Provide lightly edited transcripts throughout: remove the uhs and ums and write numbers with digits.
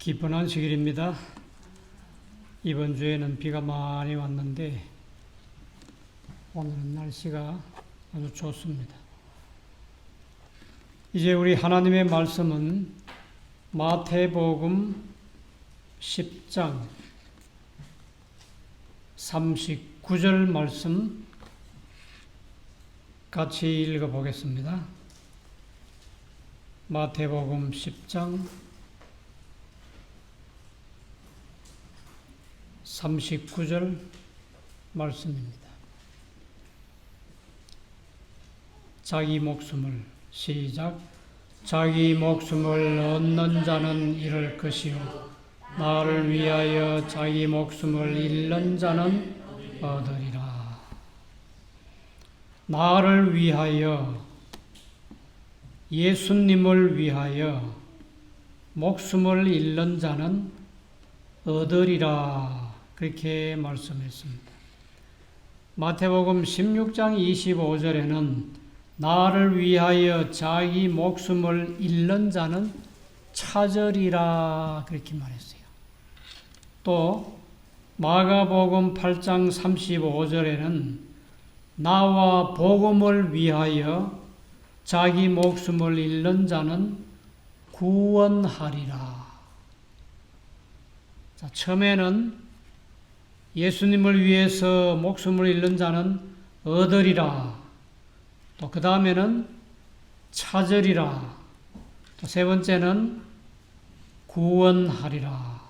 기쁜 안식일입니다. 이번 주에는 비가 많이 왔는데 오늘은 날씨가 아주 좋습니다. 이제 우리 하나님의 말씀은 마태복음 10장 39절 말씀 같이 읽어보겠습니다. 마태복음 10장 39절 말씀입니다. 자기 목숨을 시작. 자기 목숨을 얻는 자는 잃을 것이요 나를 위하여 자기 목숨을 잃는 자는 얻으리라. 나를 위하여, 예수님을 위하여 목숨을 잃는 자는 얻으리라. 그렇게 말씀했습니다. 마태복음 16장 25절에는 나를 위하여 자기 목숨을 잃는 자는 찾으리라 그렇게 말했어요. 또 마가복음 8장 35절에는 나와 복음을 위하여 자기 목숨을 잃는 자는 구원하리라. 자, 처음에는 예수님을 위해서 목숨을 잃는 자는 얻으리라. 또 그 다음에는 찾으리라. 또 세 번째는 구원하리라.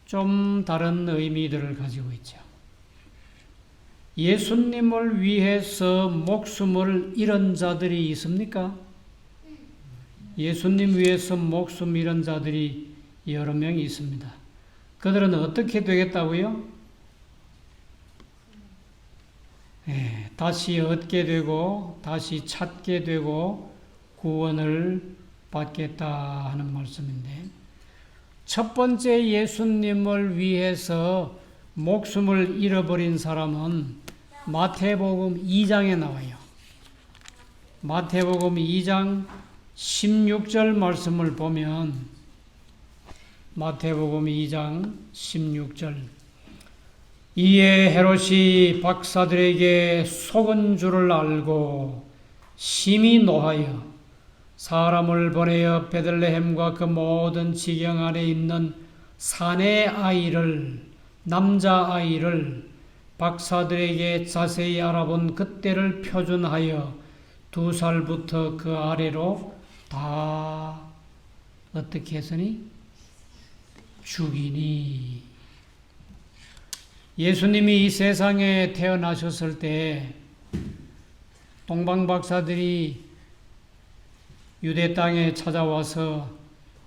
좀 다른 의미들을 가지고 있죠. 예수님을 위해서 목숨을 잃은 자들이 있습니까? 예수님 위해서 목숨 잃은 자들이 여러 명이 있습니다. 그들은 어떻게 되겠다고요? 다시 얻게 되고 다시 찾게 되고 구원을 받겠다 하는 말씀인데, 첫 번째 예수님을 위해서 목숨을 잃어버린 사람은 마태복음 2장에 나와요. 마태복음 2장 16절 말씀을 보면 마태복음 2장 16절 이에 헤롯이 박사들에게 속은 줄을 알고 심히 노하여 사람을 보내어 베들레헴과 그 모든 지경 안에 있는 사내 아이를, 남자아이를 박사들에게 자세히 알아본 그때를 표준하여 2살부터 그 아래로 다 어떻게 했으니? 죽이니. 예수님이 이 세상에 태어나셨을 때 동방박사들이 유대 땅에 찾아와서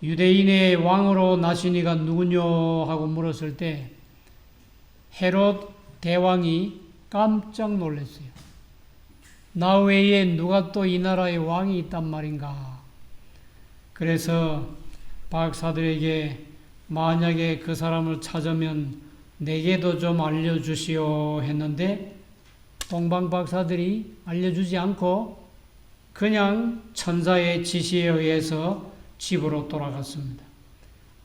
유대인의 왕으로 나신 이가 누구뇨 하고 물었을 때 헤롯 대왕이 깜짝 놀랐어요. 나 외에 누가 또 이 나라의 왕이 있단 말인가. 그래서 박사들에게 만약에 그 사람을 찾으면 내게도 좀 알려주시오 했는데 동방박사들이 알려주지 않고 그냥 천사의 지시에 의해서 집으로 돌아갔습니다.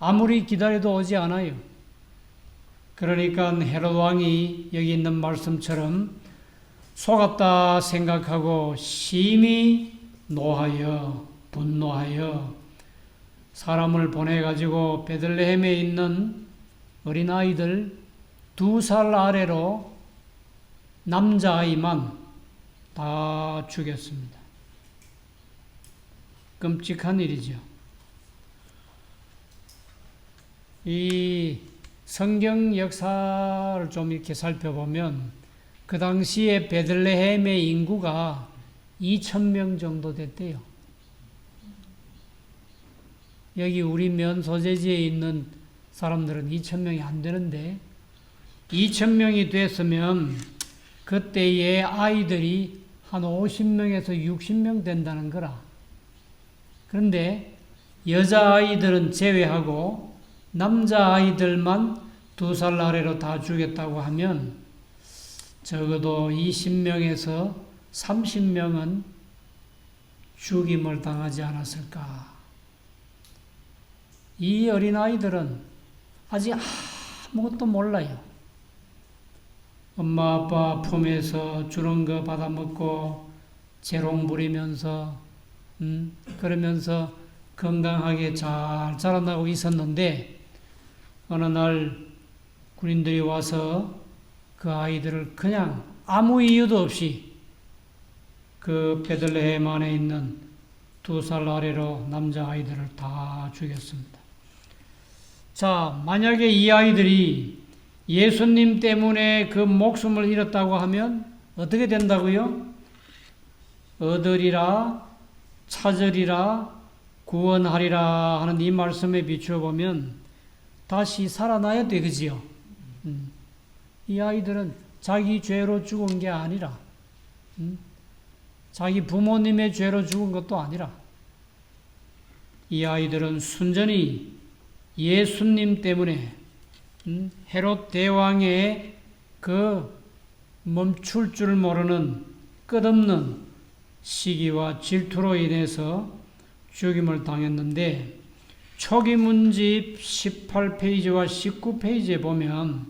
아무리 기다려도 오지 않아요. 그러니까 헤롯 왕이 여기 있는 말씀처럼 속았다 생각하고 심히 노하여 분노하여 사람을 보내가지고 베들레헴에 있는 어린아이들 2살 아래로 남자아이만 다 죽였습니다. 끔찍한 일이죠. 이 성경 역사를 좀 이렇게 살펴보면 그 당시에 베들레헴의 인구가 2,000명 정도 됐대요. 여기 우리 면 소재지에 있는 사람들은 2,000명이 안 되는데 2,000명이 됐으면 그때의 아이들이 한 50명에서 60명 된다는 거라. 그런데 여자아이들은 제외하고 남자아이들만 2살 아래로 다 죽였다고 하면 적어도 20명에서 30명은 죽임을 당하지 않았을까. 이 어린아이들은 아직 아무것도 몰라요. 엄마 아빠 품에서 주는 거 받아먹고 재롱 부리면서 그러면서 건강하게 잘 자라나고 있었는데 어느 날 군인들이 와서 그 아이들을 그냥 아무 이유도 없이 그 베들레헴 안에 있는 2살 아래로 남자아이들을 다 죽였습니다. 자, 만약에 이 아이들이 예수님 때문에 그 목숨을 잃었다고 하면 어떻게 된다고요? 얻으리라, 찾으리라, 구원하리라 하는 이 말씀에 비추어 보면 다시 살아나야 되지요. 이 아이들은 자기 죄로 죽은 게 아니라 자기 부모님의 죄로 죽은 것도 아니라 이 아이들은 순전히 예수님 때문에 헤롯 대왕의 그 멈출 줄 모르는 끝없는 시기와 질투로 인해서 죽임을 당했는데 초기 문집 18페이지와 19페이지에 보면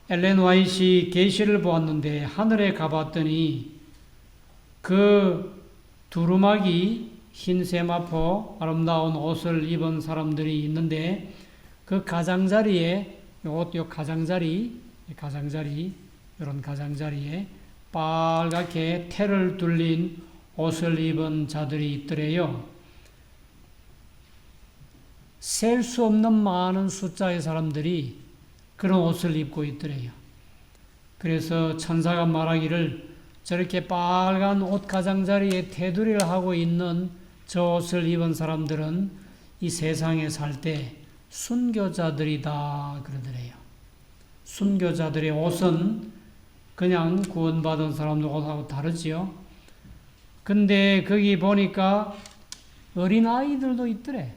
엘렌 화이트이 계시를 보았는데 하늘에 가봤더니 그 두루마기 흰 세마포 아름다운 옷을 입은 사람들이 있는데 그 가장자리에 요 가장자리 이런 가장자리에 빨갛게 테를 둘린 옷을 입은 자들이 있더래요. 셀 수 없는 많은 숫자의 사람들이 그런 옷을 입고 있더래요. 그래서 천사가 말하기를 저렇게 빨간 옷 가장자리에 테두리를 하고 있는 저 옷을 입은 사람들은 이 세상에 살 때 순교자들이다 그러더래요. 순교자들의 옷은 그냥 구원받은 사람들 옷하고 다르지요. 근데 거기 보니까 어린아이들도 있더래.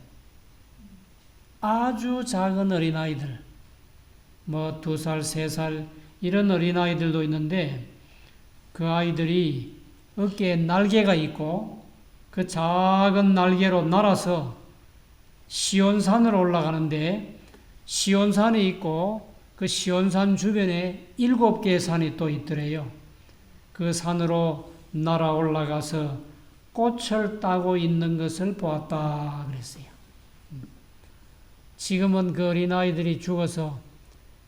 아주 작은 어린아이들. 2살, 3살 이런 어린아이들도 있는데 그 아이들이 어깨에 날개가 있고 그 작은 날개로 날아서 시온산으로 올라가는데 시온산이 있고 그 시온산 주변에 7개의 산이 또 있더래요. 그 산으로 날아 올라가서 꽃을 따고 있는 것을 보았다 그랬어요. 지금은 그 어린아이들이 죽어서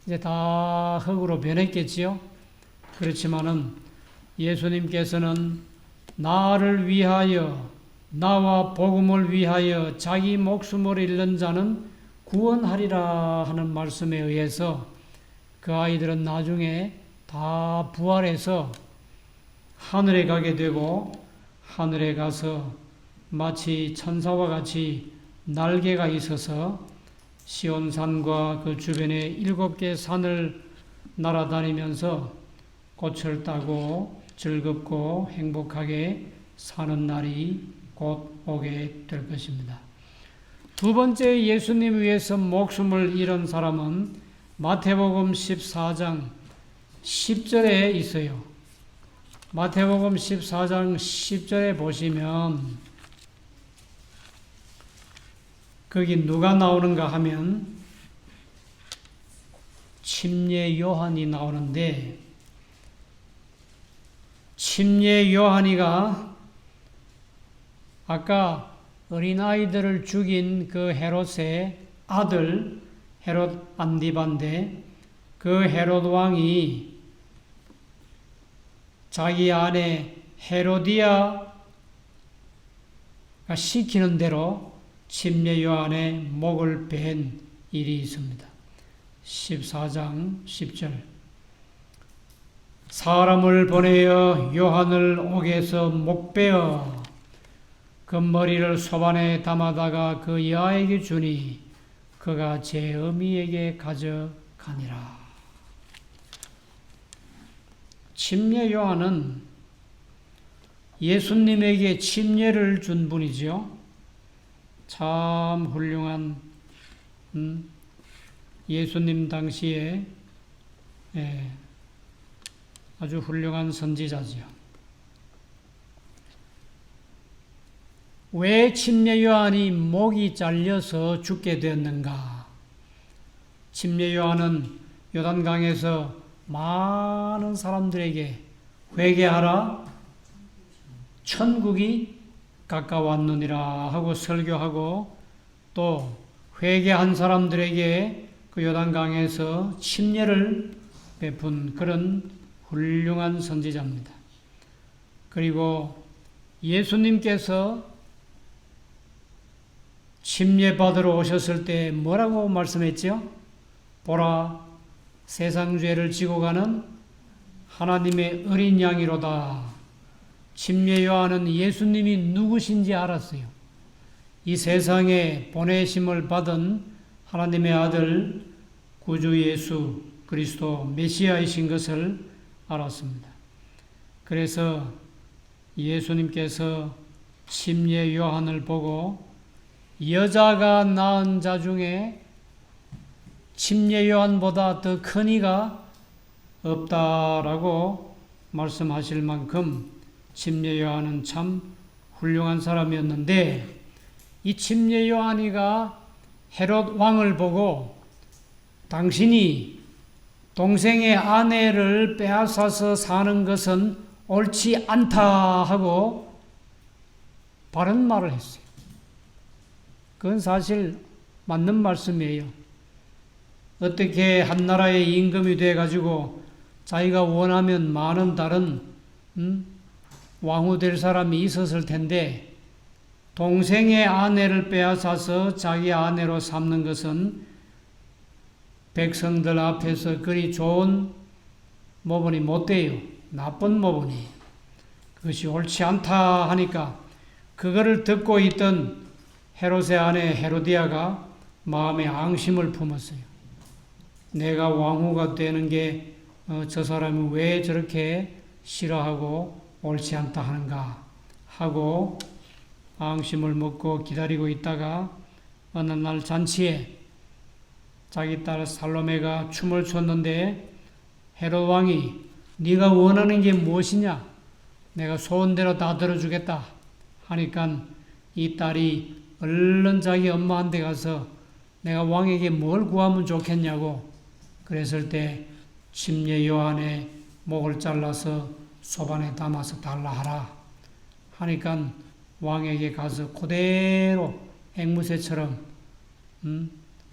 이제 다 흙으로 변했겠지요. 그렇지만은 예수님께서는 나를 위하여 나와 복음을 위하여 자기 목숨을 잃는 자는 구원하리라 하는 말씀에 의해서 그 아이들은 나중에 다 부활해서 하늘에 가게 되고 하늘에 가서 마치 천사와 같이 날개가 있어서 시온산과 그 주변의 7개 산을 날아다니면서 꽃을 따고 즐겁고 행복하게 사는 날이 곧 오게 될 것입니다. 두 번째 예수님 위해서 목숨을 잃은 사람은 마태복음 14장 10절에 있어요. 마태복음 14장 10절에 보시면 거기 누가 나오는가 하면 침례 요한이 나오는데 침례 요한이가 아까 어린아이들을 죽인 그 헤롯의 아들 헤롯 안디바인데 그 헤롯 왕이 자기 아내 헤로디아가 시키는 대로 침례 요한의 목을 벤 일이 있습니다. 14장 10절 사람을 보내어 요한을 옥에서 목베어 그 머리를 소반에 담아다가 그 여아에게 주니 그가 제 어미에게 가져가니라. 침례 요한은 예수님에게 침례를 준 분이죠. 참 훌륭한 예수님 당시에 아주 훌륭한 선지자지요. 왜 침례 요한이 목이 잘려서 죽게 되었는가? 침례 요한은 요단강에서 많은 사람들에게 회개하라, 천국이 가까웠느니라 하고 설교하고, 또 회개한 사람들에게 그 요단강에서 침례를 베푼 그런 훌륭한 선지자입니다. 그리고 예수님께서 침례 받으러 오셨을 때 뭐라고 말씀했죠? 보라, 세상 죄를 지고 가는 하나님의 어린 양이로다. 침례 요한은 예수님이 누구신지 알았어요. 이 세상에 보내심을 받은 하나님의 아들 구주 예수 그리스도 메시아이신 것을 알았습니다. 그래서 예수님께서 침례 요한을 보고 여자가 낳은 자 중에 침례 요한보다 더 큰 이가 없다라고 말씀하실 만큼 침례 요한은 참 훌륭한 사람이었는데, 이 침례 요한이가 헤롯 왕을 보고 당신이 동생의 아내를 빼앗아서 사는 것은 옳지 않다 하고 바른 말을 했어요. 그건 사실 맞는 말씀이에요. 어떻게 한 나라의 임금이 돼가지고 자기가 원하면 많은 다른 왕후 될 사람이 있었을 텐데, 동생의 아내를 빼앗아서 자기 아내로 삼는 것은 백성들 앞에서 그리 좋은 모본이 못 돼요. 나쁜 모본이에요. 그것이 옳지 않다 하니까 그거를 듣고 있던 헤롯의 아내 헤로디아가 마음에 앙심을 품었어요. 내가 왕후가 되는 게 저 사람이 왜 저렇게 싫어하고 옳지 않다 하는가 하고 앙심을 먹고 기다리고 있다가 어느 날 잔치에 자기 딸 살로메가 춤을 췄는데 헤롯 왕이 네가 원하는 게 무엇이냐? 내가 소원대로 다 들어주겠다 하니까 이 딸이 얼른 자기 엄마한테 가서 내가 왕에게 뭘 구하면 좋겠냐고 그랬을 때 침례 요한의 목을 잘라서 소반에 담아서 달라 하라 하니까 왕에게 가서 그대로 앵무새처럼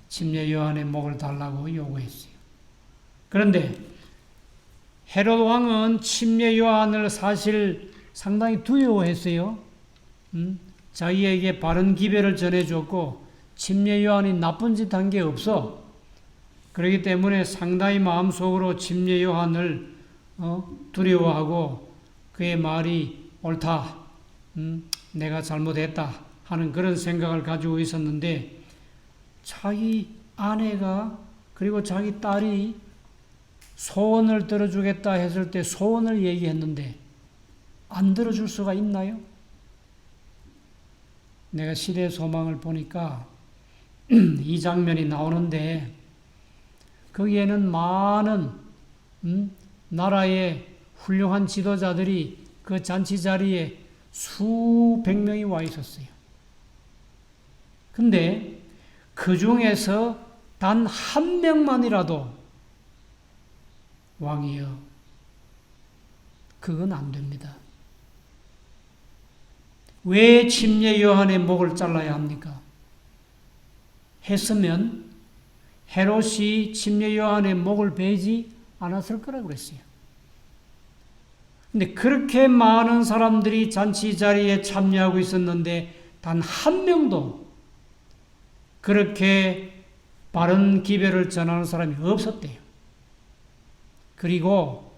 침례 요한의 목을 달라고 요구했어요. 그런데 헤롯 왕은 침례 요한을 사실 상당히 두려워했어요. 자기에게 바른 기별을 전해줬고 침례 요한이 나쁜 짓 한 게 없어. 그렇기 때문에 상당히 마음속으로 침례 요한을 두려워하고 그의 말이 옳다, 내가 잘못했다 하는 그런 생각을 가지고 있었는데, 자기 아내가 그리고 자기 딸이 소원을 들어주겠다 했을 때 소원을 얘기했는데 안 들어줄 수가 있나요? 내가 시대 소망을 보니까 이 장면이 나오는데 거기에는 많은 나라의 훌륭한 지도자들이 그 잔치 자리에 수백 명이 와 있었어요. 근데 그 중에서 단 한 명만이라도 왕이여, 그건 안 됩니다. 왜 침례 요한의 목을 잘라야 합니까? 했으면 헤롯이 침례 요한의 목을 베지 않았을 거라고 그랬어요. 근데 그렇게 많은 사람들이 잔치 자리에 참여하고 있었는데 단 한 명도 그렇게 바른 기별을 전하는 사람이 없었대요. 그리고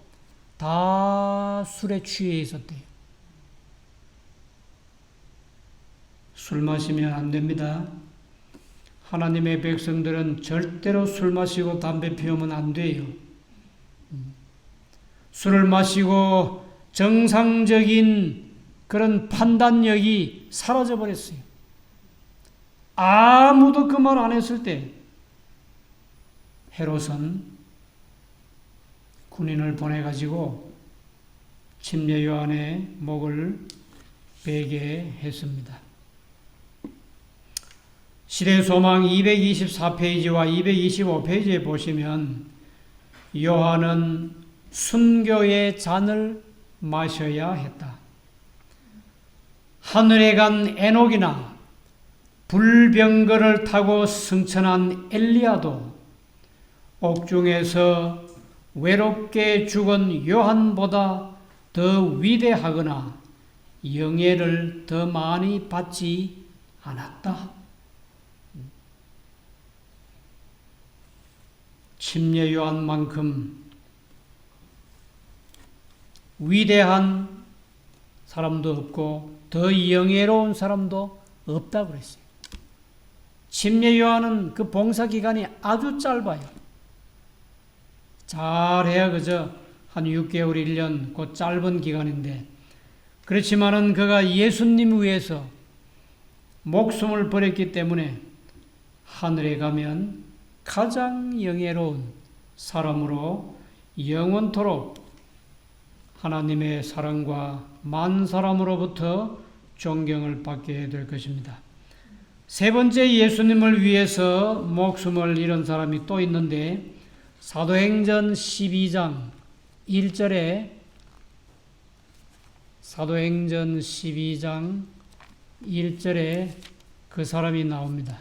다 술에 취해 있었대요. 술 마시면 안 됩니다. 하나님의 백성들은 절대로 술 마시고 담배 피우면 안 돼요. 술을 마시고 정상적인 그런 판단력이 사라져 버렸어요. 아무도 그 말 안 했을 때 헤롯은 군인을 보내가지고 침례 요한의 목을 베게 했습니다. 시대소망 224페이지와 225페이지에 보시면 요한은 순교의 잔을 마셔야 했다. 하늘에 간 에녹이나 불병거를 타고 승천한 엘리야도 옥중에서 외롭게 죽은 요한보다 더 위대하거나 영예를 더 많이 받지 않았다. 침례 요한만큼 위대한 사람도 없고 더 영예로운 사람도 없다고 그랬어요. 침례 요한은 그 봉사 기간이 아주 짧아요. 잘해야 그저 한 6개월, 1년 그 짧은 기간인데, 그렇지만은 그가 예수님 위해서 목숨을 버렸기 때문에 하늘에 가면 가장 영예로운 사람으로 영원토록 하나님의 사랑과 만 사람으로부터 존경을 받게 될 것입니다. 세 번째 예수님을 위해서 목숨을 잃은 사람이 또 있는데, 사도행전 12장 1절에 사도행전 12장 1절에 그 사람이 나옵니다.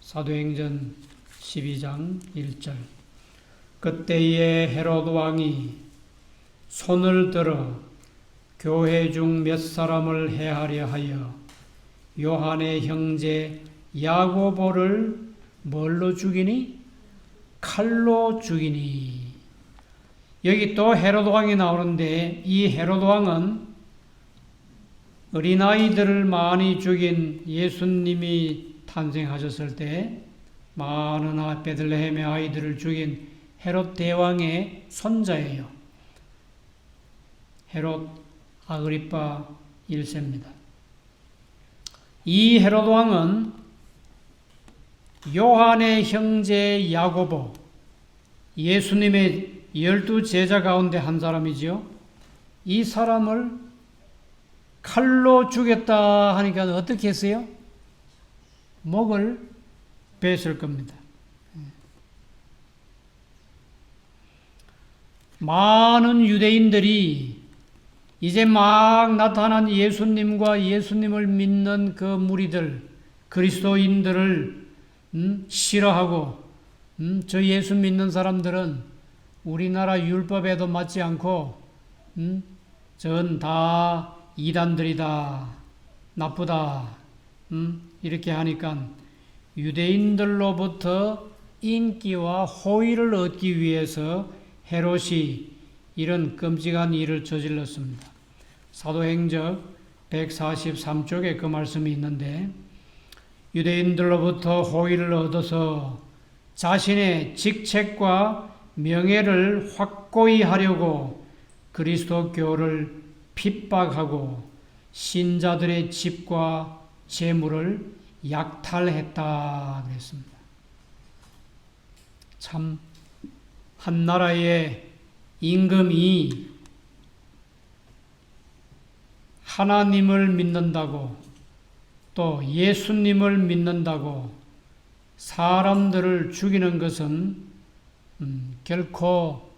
사도행전 12장 1절. 그때에 헤롯 왕이 손을 들어 교회 중 몇 사람을 해하려 하여 요한의 형제 야고보를 뭘로 죽이니? 칼로 죽이니. 여기 또 헤롯 왕이 나오는데, 이 헤롯 왕은 어린아이들을 많이 죽인 예수님이 탄생하셨을 때 많은 베들레헴의 아이들을 죽인 헤롯 대왕의 손자예요. 헤롯 아그리파 1세입니다. 이 헤롯 왕은 요한의 형제 야고보, 예수님의 12제자 가운데 한 사람이지요. 이 사람을 칼로 죽였다 하니까 어떻게 했어요? 목을 뱄을 겁니다. 많은 유대인들이 이제 막 나타난 예수님과 예수님을 믿는 그 무리들, 그리스도인들을 싫어하고, 저 예수 믿는 사람들은 우리나라 율법에도 맞지 않고, 전 다 이단들이다, 나쁘다, 이렇게 하니까 유대인들로부터 인기와 호의를 얻기 위해서 헤롯이 이런 끔찍한 일을 저질렀습니다. 사도행전 143쪽에 그 말씀이 있는데, 유대인들로부터 호의를 얻어서 자신의 직책과 명예를 확고히 하려고 그리스도교를 핍박하고 신자들의 집과 재물을 약탈했다 그랬습니다. 참, 한 나라의 임금이 하나님을 믿는다고 또 예수님을 믿는다고 사람들을 죽이는 것은 결코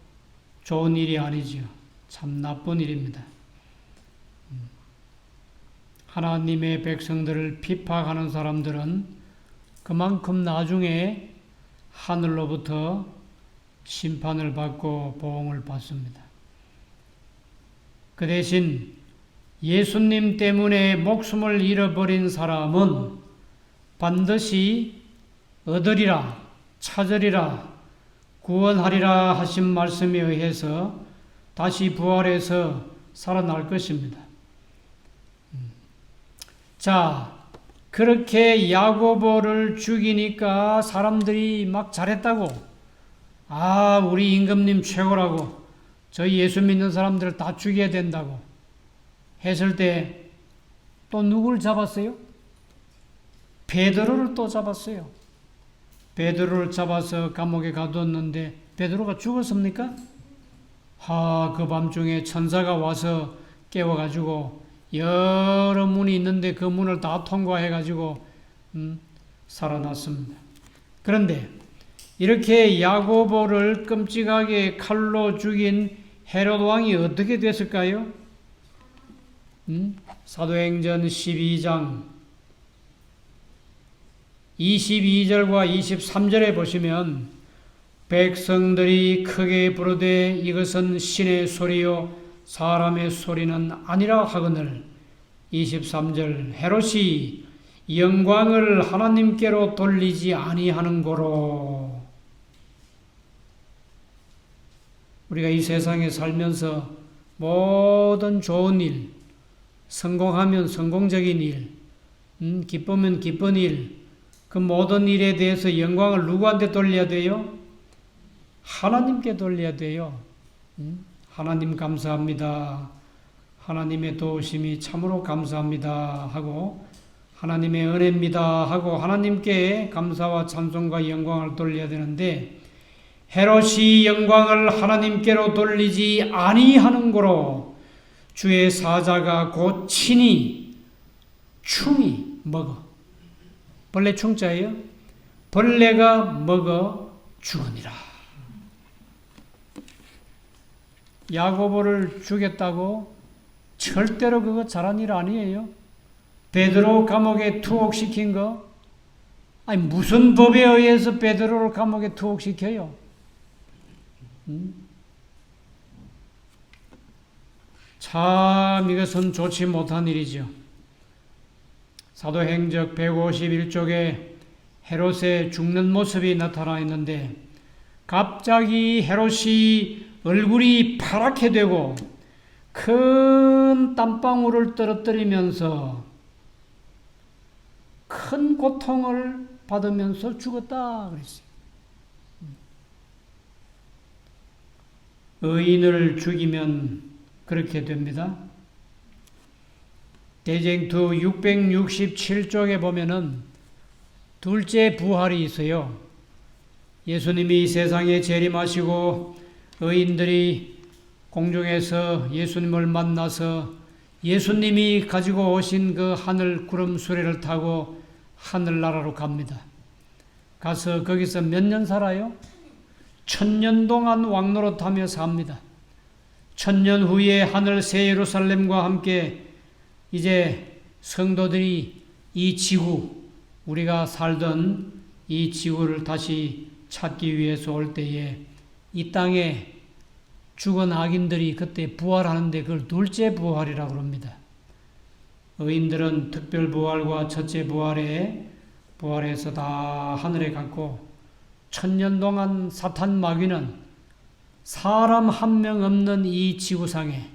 좋은 일이 아니죠. 참 나쁜 일입니다. 하나님의 백성들을 핍박하는 사람들은 그만큼 나중에 하늘로부터 심판을 받고 보응을 받습니다. 그 대신 예수님 때문에 목숨을 잃어버린 사람은 반드시 얻으리라, 찾으리라, 구원하리라 하신 말씀에 의해서 다시 부활해서 살아날 것입니다. 자, 그렇게 야고보를 죽이니까 사람들이 막 잘했다고, 아, 우리 임금님 최고라고, 저희 예수 믿는 사람들을 다 죽여야 된다고 했을 때 또 누굴 잡았어요? 베드로를 또 잡았어요. 베드로를 잡아서 감옥에 가두었는데 베드로가 죽었습니까? 그 밤중에 천사가 와서 깨워가지고 여러 문이 있는데 그 문을 다 통과해가지고 살아났습니다. 그런데 이렇게 야고보를 끔찍하게 칼로 죽인 헤롯 왕이 어떻게 됐을까요? 사도행전 12장 22절과 23절에 보시면 백성들이 크게 부르되 이것은 신의 소리요 사람의 소리는 아니라 하거늘 23절 헤롯이 영광을 하나님께로 돌리지 아니하는 고로. 우리가 이 세상에 살면서 모든 좋은 일, 성공하면 성공적인 일, 기쁘면 기쁜 일, 그 모든 일에 대해서 영광을 누구한테 돌려야 돼요? 하나님께 돌려야 돼요. 하나님 감사합니다. 하나님의 도우심이 참으로 감사합니다 하고 하나님의 은혜입니다 하고 하나님께 감사와 찬송과 영광을 돌려야 되는데 헤롯이 영광을 하나님께로 돌리지 아니하는 고로 주의 사자가 곧 친히 충이 먹어. 벌레 충자예요. 벌레가 먹어 죽으니라. 야고보를 죽였다고 절대로 그거 잘한 일 아니에요. 베드로 감옥에 투옥시킨 거, 아니 무슨 법에 의해서 베드로를 감옥에 투옥시켜요? 참 이것은 좋지 못한 일이죠. 사도행적 151쪽에 헤롯의 죽는 모습이 나타나 있는데 갑자기 헤롯이 얼굴이 파랗게 되고 큰 땀방울을 떨어뜨리면서 큰 고통을 받으면서 죽었다 그랬어요. 의인을 죽이면 그렇게 됩니다. 대쟁투 667쪽에 보면은 둘째 부활이 있어요. 예수님이 세상에 재림하시고 의인들이 공중에서 예수님을 만나서 예수님이 가지고 오신 그 하늘 구름 수레를 타고 하늘나라로 갑니다. 가서 거기서 몇 년 살아요? 1000년 동안 왕노릇하며 삽니다. 1000년 후에 하늘 새 예루살렘과 함께 이제 성도들이 이 지구, 우리가 살던 이 지구를 다시 찾기 위해서 올 때에 이 땅에 죽은 악인들이 그때 부활하는데 그걸 둘째 부활이라고 합니다. 의인들은 특별 부활과 첫째 부활해서 다 하늘에 갔고 1000년 동안 사탄 마귀는 사람 한 명 없는 이 지구상에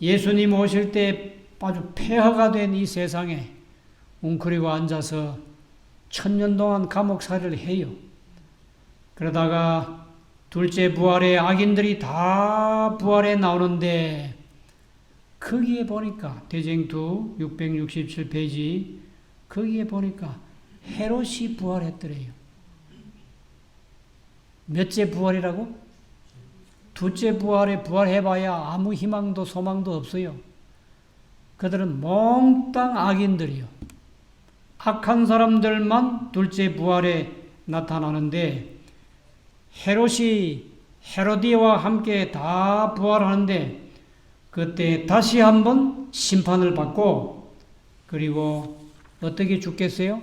예수님 오실 때 아주 폐허가 된 이 세상에 웅크리고 앉아서 1000년 동안 감옥살이를 해요. 그러다가 둘째 부활에 악인들이 다 부활해 나오는데 거기에 보니까 대쟁투 667페이지 거기에 보니까 헤롯이 부활했더래요. 몇째 부활이라고? 둘째 부활에 부활해봐야 아무 희망도 소망도 없어요. 그들은 몽땅 악인들이요. 악한 사람들만 둘째 부활에 나타나는데 헤롯이 헤로디아와 함께 다 부활하는데 그때 다시 한번 심판을 받고 그리고 어떻게 죽겠어요?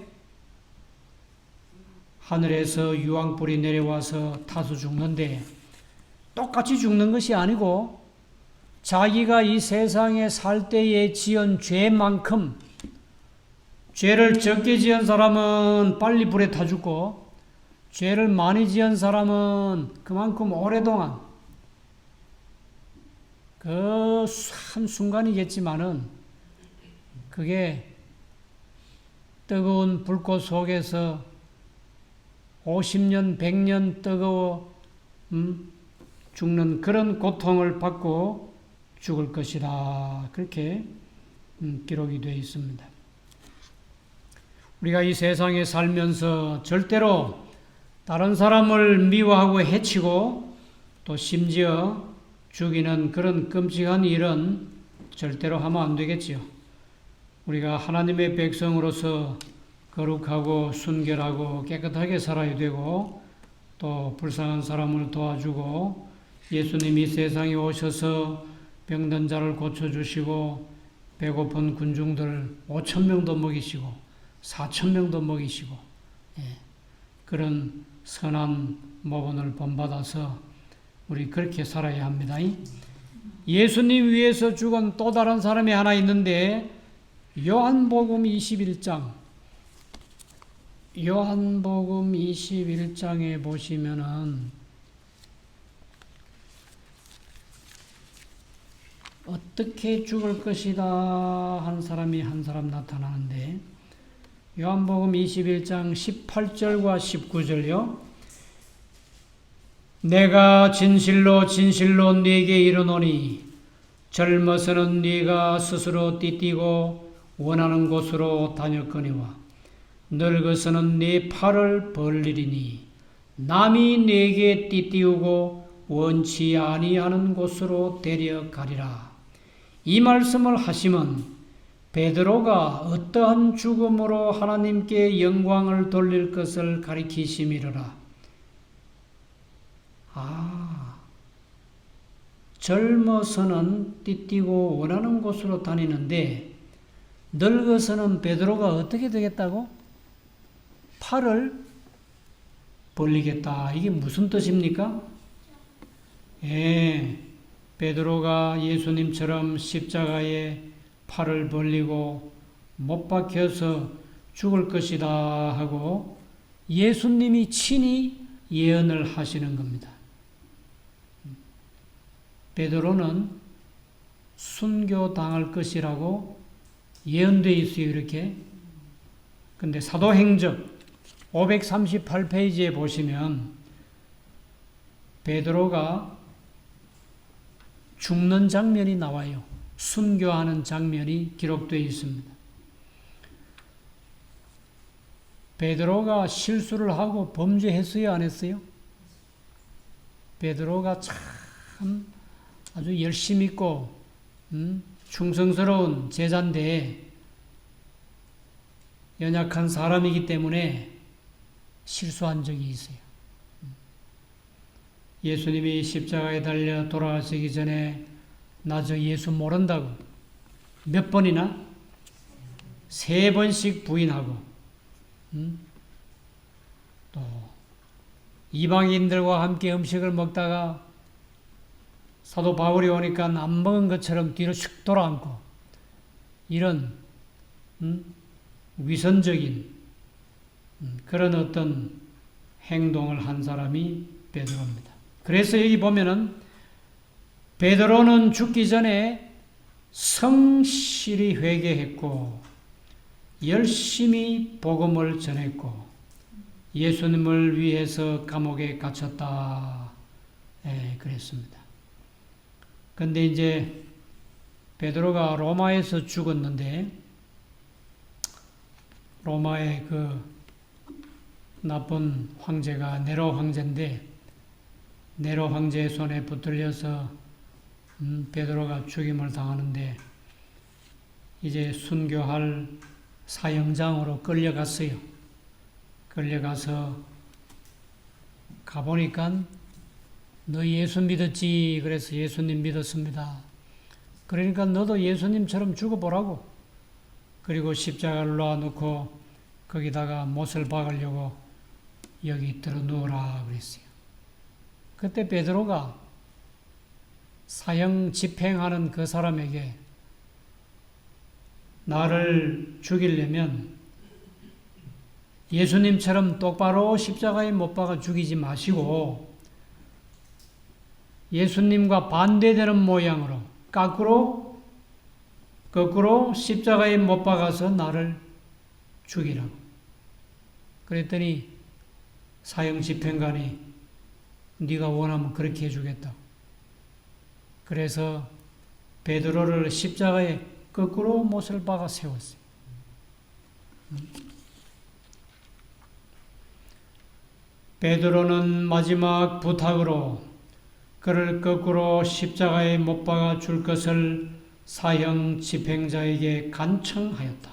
하늘에서 유황불이 내려와서 타서 죽는데 똑같이 죽는 것이 아니고 자기가 이 세상에 살 때에 지은 죄만큼 죄를 적게 지은 사람은 빨리 불에 타 죽고 죄를 많이 지은 사람은 그만큼 오랫동안 그 한순간이겠지만은 그게 뜨거운 불꽃 속에서 50년, 100년 뜨거워 죽는 그런 고통을 받고 죽을 것이다. 그렇게 기록이 되어 있습니다. 우리가 이 세상에 살면서 절대로 다른 사람을 미워하고 해치고 또 심지어 죽이는 그런 끔찍한 일은 절대로 하면 안 되겠지요. 우리가 하나님의 백성으로서 거룩하고 순결하고 깨끗하게 살아야 되고 또 불쌍한 사람을 도와주고 예수님이 세상에 오셔서 병든 자를 고쳐주시고 배고픈 군중들 5,000명도 먹이시고 4,000명도 먹이시고 그런 선한 모본을 본받아서 우리 그렇게 살아야 합니다. 예수님 위해서 죽은 또 다른 사람이 하나 있는데 요한복음 21장에 보시면은 어떻게 죽을 것이다 한 사람이 한 사람 나타나는데 요한복음 21장 18절과 19절요. 내가 진실로 진실로 네게 이르노니 젊어서는 네가 스스로 띠띠고 원하는 곳으로 다녔거니와 늙어서는 네 팔을 벌리리니 남이 네게 띠띠우고 원치 아니하는 곳으로 데려가리라. 이 말씀을 하시면 베드로가 어떠한 죽음으로 하나님께 영광을 돌릴 것을 가리키심이로라. 젊어서는 띠띠고 원하는 곳으로 다니는데 늙어서는 베드로가 어떻게 되겠다고? 팔을 벌리겠다. 이게 무슨 뜻입니까? 베드로가 예수님처럼 십자가에 팔을 벌리고 못 박혀서 죽을 것이다 하고 예수님이 친히 예언을 하시는 겁니다. 베드로는 순교당할 것이라고 예언되어 있어요. 이렇게. 근데 사도행전 538페이지에 보시면 베드로가 죽는 장면이 나와요. 순교하는 장면이 기록되어 있습니다. 베드로가 실수를 하고 범죄했어요? 안 했어요? 베드로가 참 아주 열심 있고 충성스러운 제자인데 연약한 사람이기 때문에 실수한 적이 있어요. 예수님이 십자가에 달려 돌아가시기 전에 나 저 예수 모른다고 몇 번이나? 3번씩 부인하고 또 이방인들과 함께 음식을 먹다가 사도 바울이 오니까 안 먹은 것처럼 뒤로 슉 돌아앉고 이런 위선적인 그런 어떤 행동을 한 사람이 베드로입니다. 그래서 여기 보면은 베드로는 죽기 전에 성실히 회개했고 열심히 복음을 전했고 예수님을 위해서 감옥에 갇혔다. 그랬습니다. 근데 이제 베드로가 로마에서 죽었는데 로마의 그 나쁜 황제가 네로 황제인데 네로 황제의 손에 붙들려서 베드로가 죽임을 당하는데 이제 순교할 사형장으로 끌려갔어요. 끌려가서 가보니까 너 예수 믿었지? 그래서 예수님 믿었습니다. 그러니까 너도 예수님처럼 죽어보라고. 그리고 십자가를 놔놓고 거기다가 못을 박으려고 여기 들어 누워라 그랬어요. 그때 베드로가 사형 집행하는 그 사람에게 나를 죽이려면 예수님처럼 똑바로 십자가에 못 박아 죽이지 마시고 예수님과 반대되는 모양으로 거꾸로 십자가에 못 박아서 나를 죽이라고. 그랬더니 사형 집행관이 네가 원하면 그렇게 해주겠다고. 그래서 베드로를 십자가에 거꾸로 못을 박아 세웠어요. 베드로는 마지막 부탁으로 그를 거꾸로 십자가에 못 박아 줄 것을 사형 집행자에게 간청하였다.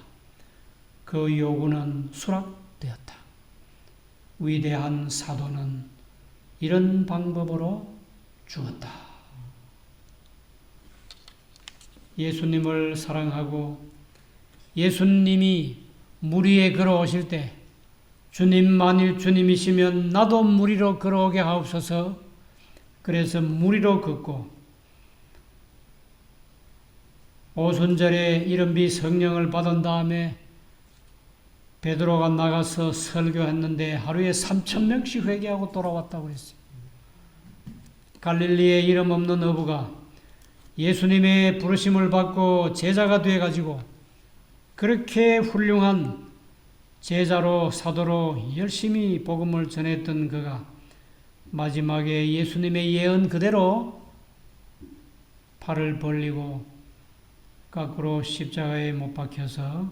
그 요구는 수락되었다. 위대한 사도는 이런 방법으로 죽었다. 예수님을 사랑하고 예수님이 물 위에 걸어오실 때 주님, 만일 주님이시면 나도 물 위로 걸어오게 하옵소서. 그래서 물 위로 걷고 오순절에 이른비 성령을 받은 다음에 베드로가 나가서 설교했는데 하루에 3,000명씩 회개하고 돌아왔다고 그랬어요. 갈릴리의 이름 없는 어부가 예수님의 부르심을 받고 제자가 돼가지고 그렇게 훌륭한 제자로 사도로 열심히 복음을 전했던 그가 마지막에 예수님의 예언 그대로 팔을 벌리고 거꾸로 십자가에 못 박혀서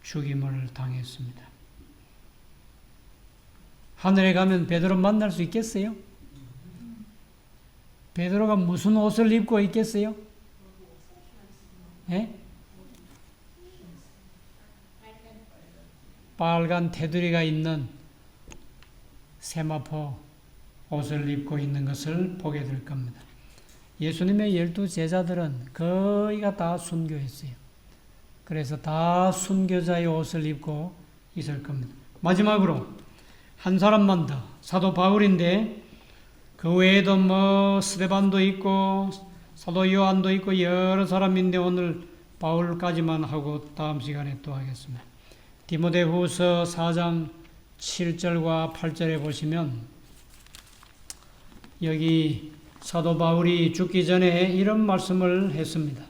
죽임을 당했습니다. 하늘에 가면 베드로 만날 수 있겠어요? 베드로가 무슨 옷을 입고 있겠어요? 예? 빨간 테두리가 있는 세마포 옷을 입고 있는 것을 보게 될 겁니다. 예수님의 12제자들은 거의가 다 순교했어요. 그래서 다 순교자의 옷을 입고 있을 겁니다. 마지막으로 한 사람만 더, 사도 바울인데 그 외에도 스데반도 있고 사도 요한도 있고 여러 사람인데 오늘 바울까지만 하고 다음 시간에 또 하겠습니다. 디모데후서 4장 7절과 8절에 보시면 여기 사도 바울이 죽기 전에 이런 말씀을 했습니다.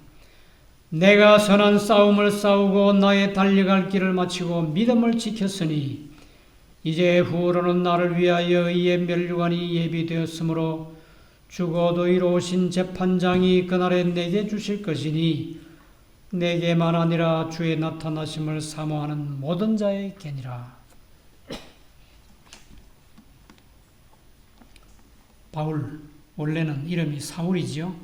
내가 선한 싸움을 싸우고 나의 달려갈 길을 마치고 믿음을 지켰으니 이제 후로는 나를 위하여 이의 멸류관이 예비되었으므로 죽어도 이로우신 재판장이 그날에 내게 주실 것이니 내게만 아니라 주의 나타나심을 사모하는 모든 자에게니라. 바울, 원래는 이름이 사울이지요.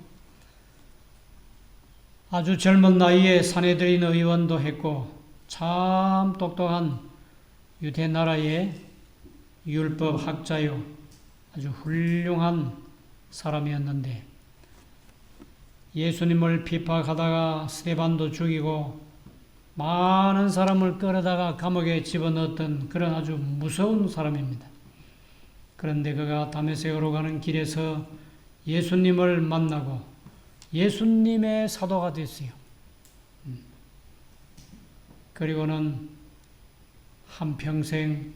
아주 젊은 나이에 사내들인 의원도 했고 참 똑똑한 유대 나라의 율법 학자요, 아주 훌륭한 사람이었는데 예수님을 핍박하다가 스데반도 죽이고 많은 사람을 끌어다가 감옥에 집어넣었던 그런 아주 무서운 사람입니다. 그런데 그가 다메섹으로 가는 길에서 예수님을 만나고 예수님의 사도가 됐어요. 그리고는 한평생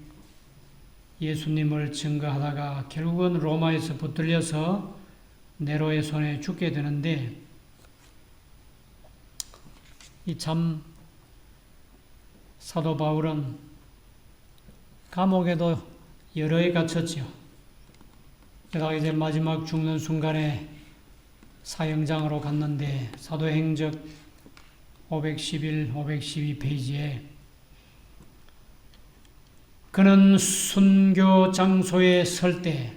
예수님을 증거하다가 결국은 로마에서 붙들려서 네로의 손에 죽게 되는데 이 참 사도 바울은 감옥에도 여러 해 갇혔죠. 그러다가 이제 마지막 죽는 순간에 사형장으로 갔는데 사도행적 511, 512페이지에 그는 순교 장소에 설 때,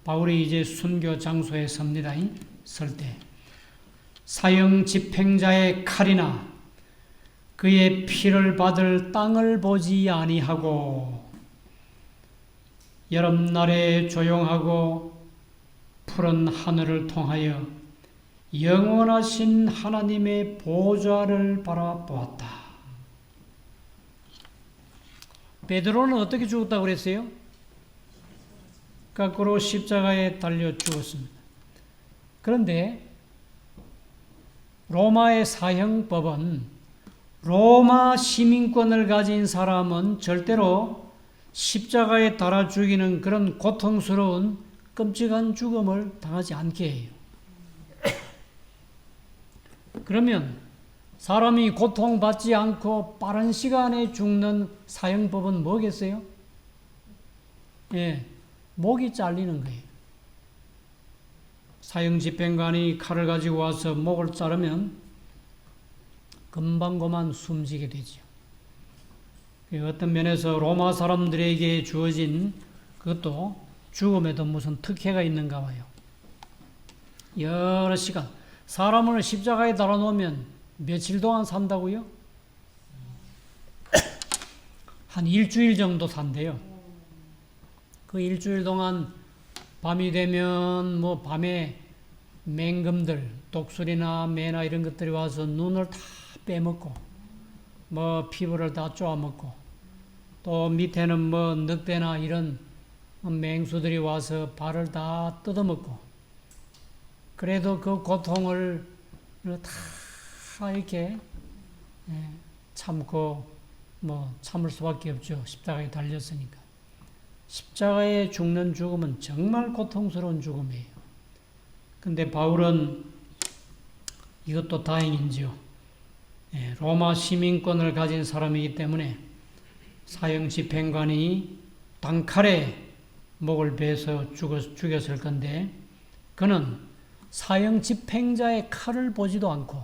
바울이 이제 순교 장소에 섭니다. 설 때 사형 집행자의 칼이나 그의 피를 받을 땅을 보지 아니하고 여름날에 조용하고 푸른 하늘을 통하여 영원하신 하나님의 보좌를 바라보았다. 베드로는 어떻게 죽었다고 그랬어요? 거꾸로 십자가에 달려 죽었습니다. 그런데 로마의 사형법은 로마 시민권을 가진 사람은 절대로 십자가에 달아 죽이는 그런 고통스러운 끔찍한 죽음을 당하지 않게 해요. 그러면 사람이 고통받지 않고 빠른 시간에 죽는 사형법은 뭐겠어요? 예, 목이 잘리는 거예요. 사형 집행관이 칼을 가지고 와서 목을 자르면 금방 그만 숨지게 되죠. 어떤 면에서 로마 사람들에게 주어진 그것도 죽음에도 무슨 특혜가 있는가 봐요. 여러 시간, 사람을 십자가에 달아놓으면 며칠 동안 산다고요? 한 일주일 정도 산대요. 그 일주일 동안 밤이 되면 뭐 밤에 맹금들, 독수리나 매나 이런 것들이 와서 눈을 다 빼먹고 뭐 피부를 다 쪼아먹고 또 밑에는 뭐 늑대나 이런 맹수들이 와서 발을 다 뜯어먹고 그래도 그 고통을 다 이렇게 참고 뭐 참을 수밖에 없죠. 십자가에 달렸으니까. 십자가에 죽는 죽음은 정말 고통스러운 죽음이에요. 근데 바울은 이것도 다행인지요. 로마 시민권을 가진 사람이기 때문에 사형 집행관이 단칼에 목을 베서 죽였을 건데 그는 사형 집행자의 칼을 보지도 않고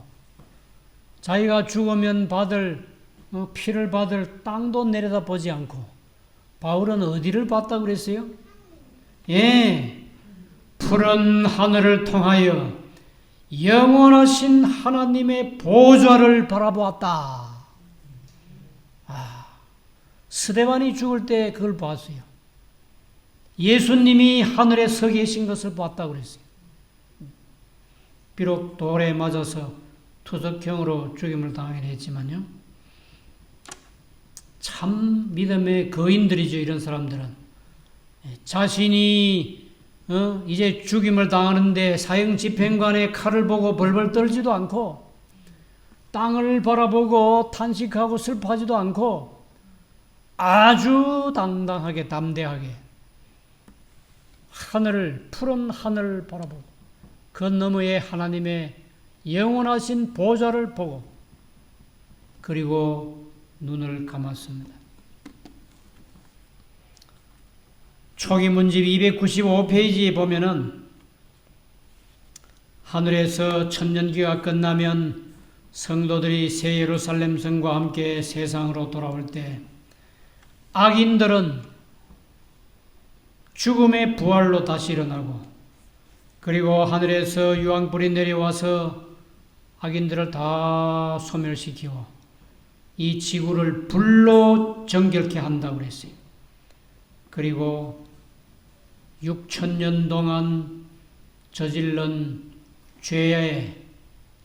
자기가 죽으면 피를 받을 땅도 내려다 보지 않고 바울은 어디를 봤다고 그랬어요? 푸른 하늘을 통하여 영원하신 하나님의 보좌를 바라보았다. 스데반이 죽을 때 그걸 봤어요. 예수님이 하늘에 서 계신 것을 봤다고 그랬어요. 비록 돌에 맞아서 투석형으로 죽임을 당하긴 했지만요. 참 믿음의 거인들이죠. 이런 사람들은 자신이 이제 죽임을 당하는데 사형 집행관의 칼을 보고 벌벌 떨지도 않고 땅을 바라보고 탄식하고 슬퍼하지도 않고 아주 당당하게 담대하게 푸른 하늘을 바라보고 그 너머에 하나님의 영원하신 보좌를 보고 그리고 눈을 감았습니다. 초기 문집 295페이지에 보면은 하늘에서 천년기가 끝나면 성도들이 새 예루살렘 성과 함께 세상으로 돌아올 때 악인들은 죽음의 부활로 다시 일어나고 그리고 하늘에서 유황불이 내려와서 악인들을 다 소멸시키고 이 지구를 불로 정결케 한다고 그랬어요. 그리고 6,000년 동안 저질른 죄의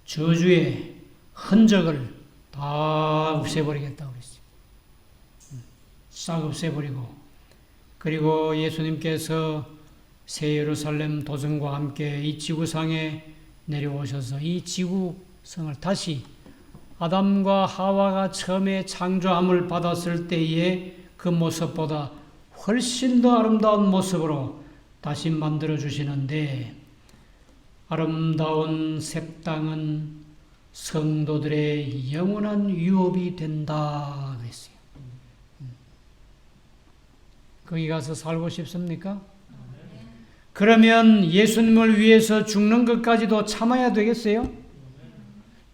저주의 흔적을 다 없애버리겠다고 그랬어요. 싹 없애버리고 그리고 예수님께서 새 예루살렘 도성과 함께 이 지구상에 내려오셔서 이 지구성을 다시 아담과 하와가 처음에 창조함을 받았을 때의 그 모습보다 훨씬 더 아름다운 모습으로 다시 만들어 주시는데 아름다운 새 땅은 성도들의 영원한 유업이 된다 그랬어요. 거기 가서 살고 싶습니까? 그러면 예수님을 위해서 죽는 것까지도 참아야 되겠어요?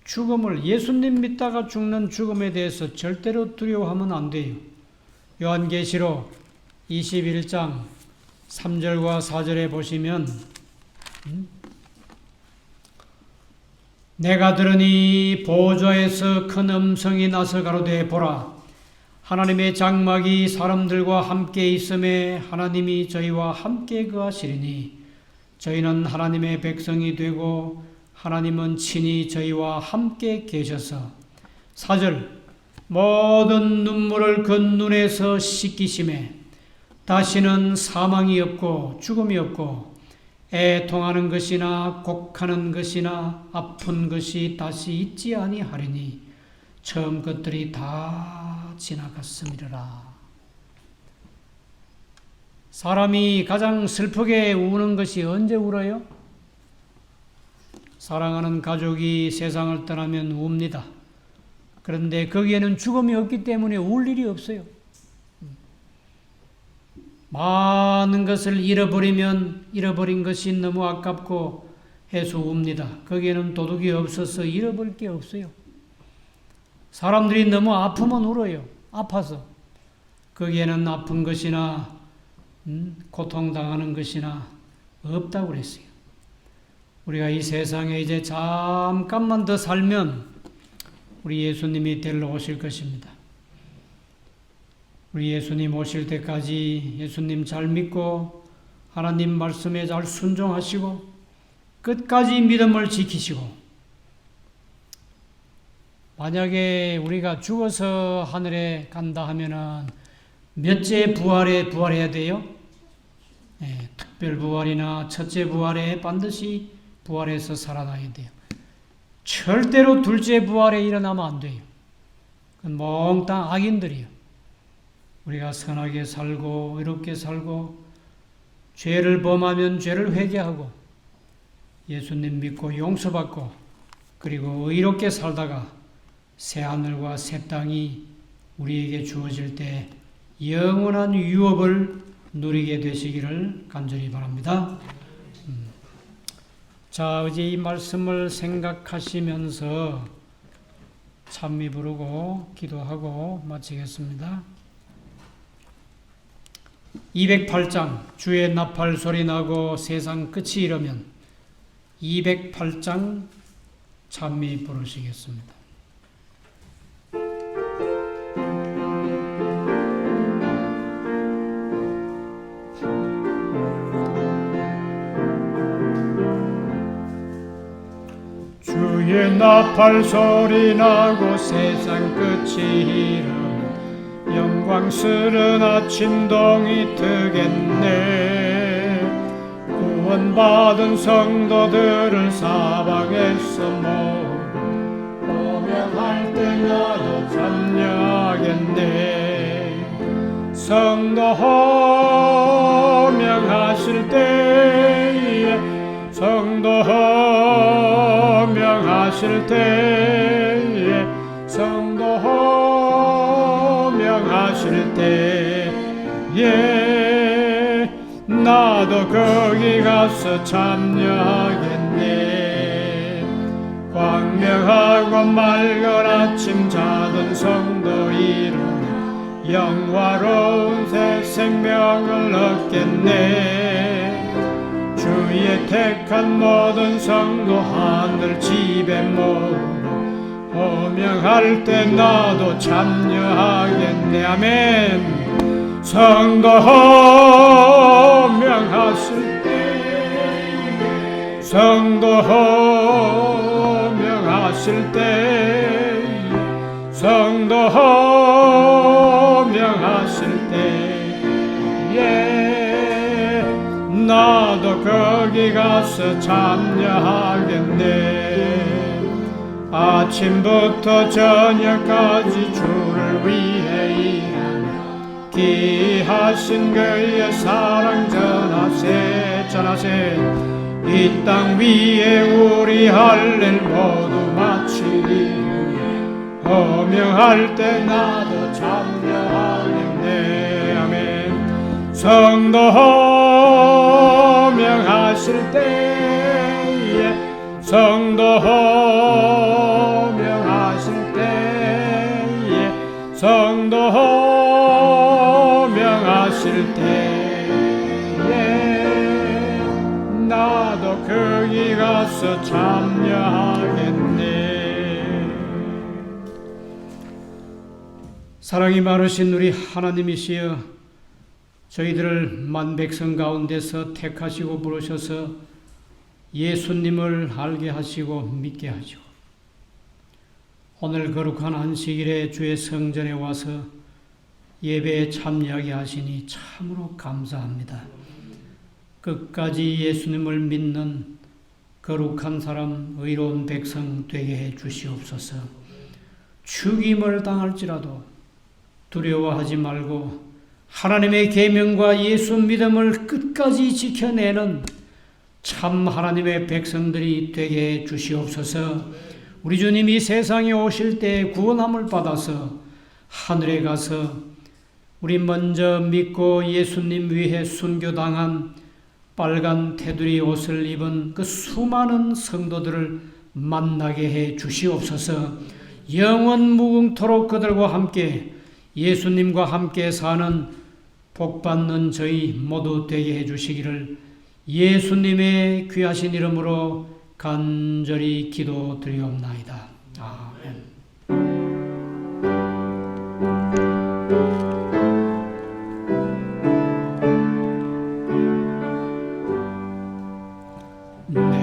죽음을 예수님 믿다가 죽는 죽음에 대해서 절대로 두려워하면 안 돼요. 요한계시록 21장 3절과 4절에 보시면 내가 들으니 보좌에서 큰 음성이 나서 가로되 보라 하나님의 장막이 사람들과 함께 있음에 하나님이 저희와 함께 거하시리니 저희는 하나님의 백성이 되고 하나님은 친히 저희와 함께 계셔서 4절 모든 눈물을 그 눈에서 씻기심에 다시는 사망이 없고 죽음이 없고 애통하는 것이나 곡하는 것이나 아픈 것이 다시 있지 아니하리니 처음 것들이 다 지나갔음이라. 사람이 가장 슬프게 우는 것이 언제 울어요? 사랑하는 가족이 세상을 떠나면 웁니다. 그런데 거기에는 죽음이 없기 때문에 울 일이 없어요. 많은 것을 잃어버린 것이 너무 아깝고 해서 웁니다. 거기에는 도둑이 없어서 잃어버릴 게 없어요. 사람들이 너무 아프면 울어요. 아파서. 거기에는 아픈 것이나 고통당하는 것이나 없다고 그랬어요. 우리가 이 세상에 이제 잠깐만 더 살면 우리 예수님이 데리러 오실 것입니다. 우리 예수님 오실 때까지 예수님 잘 믿고 하나님 말씀에 잘 순종하시고 끝까지 믿음을 지키시고, 만약에 우리가 죽어서 하늘에 간다 하면은 몇째 부활에 부활해야 돼요? 네, 특별 부활이나 첫째 부활에 반드시 부활해서 살아나야 돼요. 절대로 둘째 부활에 일어나면 안 돼요. 그건 몽땅 악인들이에요. 우리가 선하게 살고 의롭게 살고 죄를 범하면 죄를 회개하고 예수님 믿고 용서받고 그리고 의롭게 살다가 새하늘과 새 땅이 우리에게 주어질 때 영원한 유업을 누리게 되시기를 간절히 바랍니다. 자, 이제 이 말씀을 생각하시면서 찬미 부르고 기도하고 마치겠습니다. 208장 주의 나팔 소리 나고 세상 끝이 이르면 208장 찬미 부르시겠습니다. 주의 나팔 소리 나고 세상 끝이 이르면 영광스런 아침동이 뜨겠네. 구원받은 성도들을 사방에서 모으고 호명할 때 나도 참여하겠네. 성도 호명하실 때에 성도 호명하실 때에 성도 호명하실 때에 나도 거기 가서 참여하겠네. 광명하고 맑은 아침 자던 성도 일어나 영화로운 새 생명을 얻겠네. 주의 택한 모든 성도 하늘 집에 모으고 호명할 때 나도 참여하겠네. 아멘. 성도 호명하실 때 성도 호명하실 때 성도 호명하실 때에 나도 거기 가서 참여하겠네. 아침부터 저녁까지 주를 위해 일하는 귀하신 그의 사랑 전하세 이 땅 위에 우리 할 일 모두 마치리. 호명할 때 나도 참여하겠네. 아멘. 성도 호명하실 때에 성도 호명하실 때에 성도 호명하실 때에 나도 거기 가서 참여하겠네. 사랑이 많으신 우리 하나님이시여, 저희들을 만백성 가운데서 택하시고 부르셔서 예수님을 알게 하시고 믿게 하시고 오늘 거룩한 안식일에 주의 성전에 와서 예배에 참여하게 하시니 참으로 감사합니다. 끝까지 예수님을 믿는 거룩한 사람, 의로운 백성 되게 해 주시옵소서. 죽임을 당할지라도 두려워하지 말고 하나님의 계명과 예수 믿음을 끝까지 지켜내는 참 하나님의 백성들이 되게 해 주시옵소서. 우리 주님이 세상에 오실 때 구원함을 받아서 하늘에 가서 우리 먼저 믿고 예수님 위해 순교당한 빨간 테두리 옷을 입은 그 수많은 성도들을 만나게 해 주시옵소서. 영원 무궁토록 그들과 함께 예수님과 함께 사는 복받는 저희 모두 되게 해 주시기를 예수님의 귀하신 이름으로 간절히 기도드리옵나이다. 아멘. 내